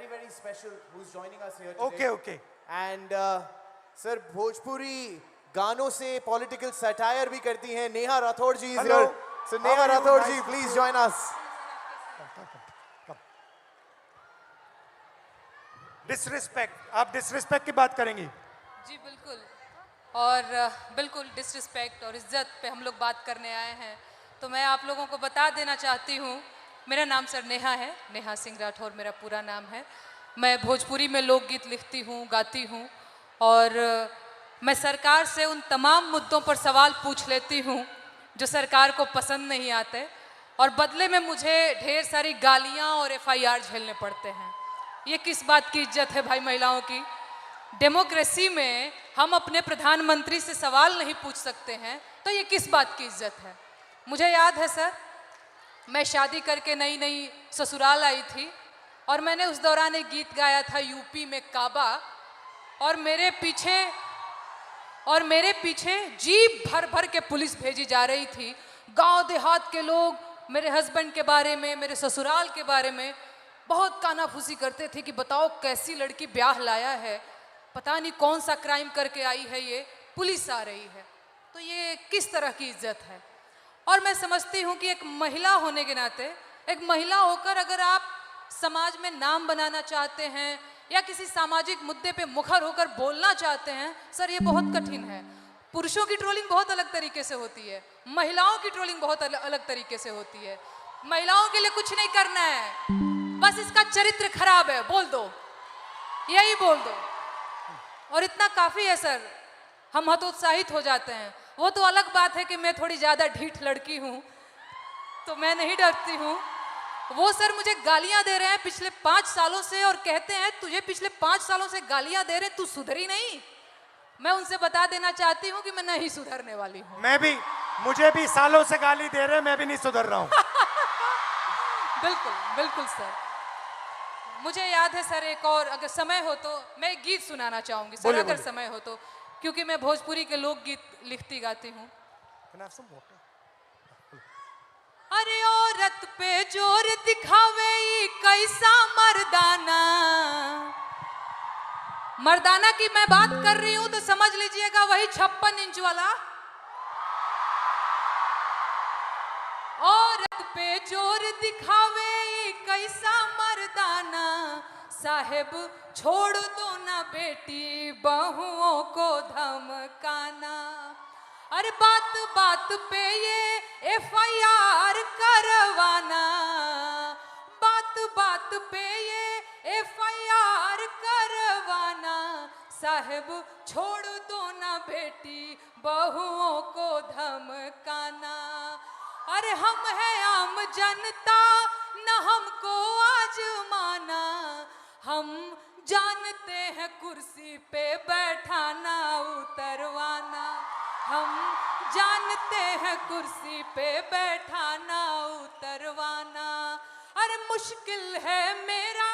very special who's joining us here Okay, today. okay. And sir, Bhojpuri गानों से political satire भी करती हैं. Neha Rathod ji is Hello. here. So How Neha are you? Rathod Nice ji, to please see join us. Come. Disrespect. आप disrespect की बात करेंगी? जी बिल्कुल, और बिल्कुल डिसरिस्पेक्ट और इज्जत पे हम लोग बात करने आए हैं. तो मैं आप लोगों को बता देना चाहती हूँ, मेरा नाम सर नेहा है, नेहा सिंह राठौर मेरा पूरा नाम है. मैं भोजपुरी में लोकगीत लिखती हूँ, गाती हूँ, और मैं सरकार से उन तमाम मुद्दों पर सवाल पूछ लेती हूँ जो सरकार को पसंद नहीं आते, और बदले में मुझे ढेर सारी गालियाँ और FIR झेलने पड़ते हैं. ये किस बात की इज्जत है भाई महिलाओं की? डेमोक्रेसी में हम अपने प्रधानमंत्री से सवाल नहीं पूछ सकते हैं, तो ये किस बात की इज्जत है? मुझे याद है सर, मैं शादी करके नई नई ससुराल आई थी, और मैंने उस दौरान एक गीत गाया था यूपी में काबा, और मेरे पीछे जीप भर भर के पुलिस भेजी जा रही थी. गांव देहात के लोग मेरे हस्बैंड के बारे में, मेरे ससुराल के बारे में बहुत कानाफूसी करते थे कि बताओ कैसी लड़की ब्याह लाया है, पता नहीं कौन सा क्राइम करके आई है, ये पुलिस आ रही है. तो ये किस तरह की इज्जत है? और मैं समझती हूँ कि एक महिला होने के नाते, एक महिला होकर अगर आप समाज में नाम बनाना चाहते हैं या किसी सामाजिक मुद्दे पे मुखर होकर बोलना चाहते हैं, सर ये बहुत कठिन है. पुरुषों की ट्रोलिंग बहुत अलग तरीके से होती है, महिलाओं की ट्रोलिंग बहुत अलग तरीके से होती है. महिलाओं के लिए कुछ नहीं करना है, बस इसका चरित्र खराब है बोल दो, यही बोल दो, और इतना काफ़ी है सर. हम हतोत्साहित हो जाते हैं. वो तो अलग बात है कि मैं थोड़ी ज़्यादा ढीठ लड़की हूँ, तो मैं नहीं डरती हूँ. वो सर मुझे गालियाँ दे रहे हैं पिछले 5 सालों से, और कहते हैं तुझे पिछले 5 सालों से गालियाँ दे रहे, तू सुधरी नहीं. मैं उनसे बता देना चाहती हूँ कि मैं नहीं सुधरने वाली हूँ. मुझे भी सालों से गाली दे रहे हैं, मैं भी नहीं सुधर रहा हूँ. बिल्कुल बिल्कुल सर. मुझे याद है सर, एक और अगर समय हो तो मैं एक गीत सुनाना चाहूँगी सर, अगर समय हो तो, क्योंकि मैं भोजपुरी के लोकगीत लिखती गाती हूँ. अरे औरत पे जोर दिखावे ई कैसा मर्दाना. मर्दाना की मैं बात कर रही हूं तो समझ लीजिएगा वही 56 इंच वाला. औरत पे जोर दिखावे ई कैसा मर्दाना, साहेब छोड़ दो ना बेटी बहुओं को धमकाना. अरे बात बात पे ये FIR करवाना, बात बात पे ये FIR करवाना, साहेब छोड़ दो ना बेटी बहुओं को धमकाना. अरे हम हैं आम जनता, न हमको आजमाना, हम जानते हैं कुर्सी पे बैठाना उतरवाना, हम जानते हैं कुर्सी पे बैठाना उतरवाना. अरे मुश्किल है मेरा,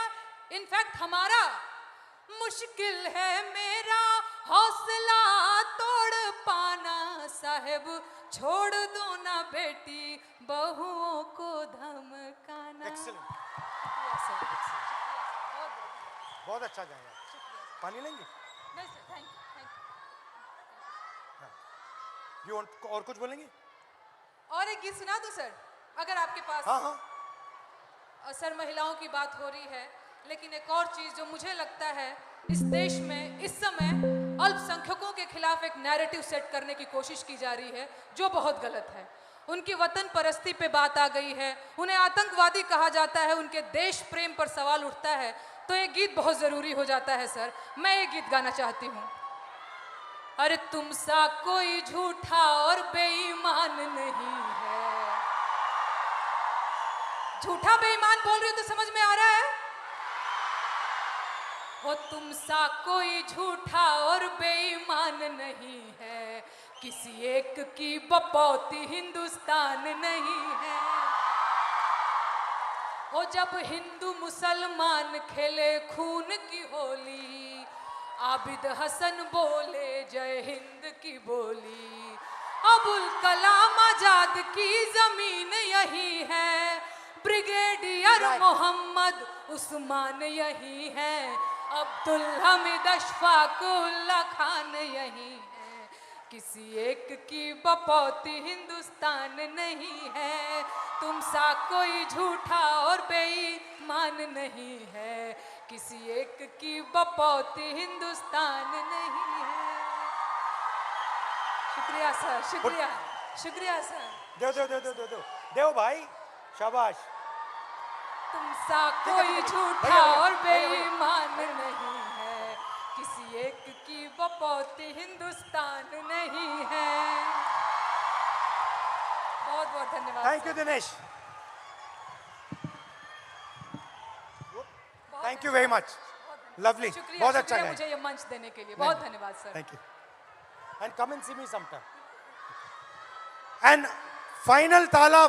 इनफैक्ट हमारा मुश्किल है मेरा हौसला तोड़ पाना, साहेब छोड़ दो ना बेटी बहुओं को धमकाना. बहुत अच्छा गाया. पानी लेंगे? नहीं सर, थैंक यू. और कुछ बोलेंगे? और एक गीत सुना दो सर, अगर आपके पास. हाँ. सर महिलाओं की बात हो रही है, लेकिन एक और चीज जो मुझे लगता है इस देश में इस समय अल्पसंख्यकों के खिलाफ एक नैरेटिव सेट करने की कोशिश की जा रही है, जो बहुत गलत है. उनकी वतन परस्ती पे बात आ गई है, उन्हें आतंकवादी कहा जाता है, उनके देश प्रेम पर सवाल उठता है, तो एक गीत बहुत जरूरी हो जाता है सर. मैं एक गीत गाना चाहती हूँ. अरे तुम सा कोई झूठा और बेईमान नहीं है. झूठा बेईमान बोल रही हो तो समझ में आ रहा है? हो तुम सा कोई झूठा और बेईमान नहीं है, किसी एक की बपौती हिंदुस्तान नहीं है. हो जब हिंदू मुसलमान खेले खून की होली, आबिद हसन बोले जय हिंद की बोली. अबुल कलाम आजाद की जमीन यही है, ब्रिगेडियर मोहम्मद उस्मान यही है, अब्दुल हमीद अशफाकुल्ला खान यही है। किसी एक की बपौती हिंदुस्तान नहीं है, तुम सा कोई झूठा और बेईमान नहीं है। किसी एक की बपौती हिंदुस्तान नहीं है। शुक्रिया सर, शुक्रिया, शुक्रिया सर। देव भाई, शाबाश। तुम सा कोई झूठा और बेईमान नहीं है, किसी एक की बपौती हिंदुस्तान नहीं है। बहुत बहुत धन्यवाद। Thank you Dinesh, thank you very much, lovely, शुक्रिया, बहुत अच्छा शुक्रिया गाया। मुझे ये मंच देने के लिए, बहुत धन्यवाद sir. Thank you, and come and see me sometime. And final ताला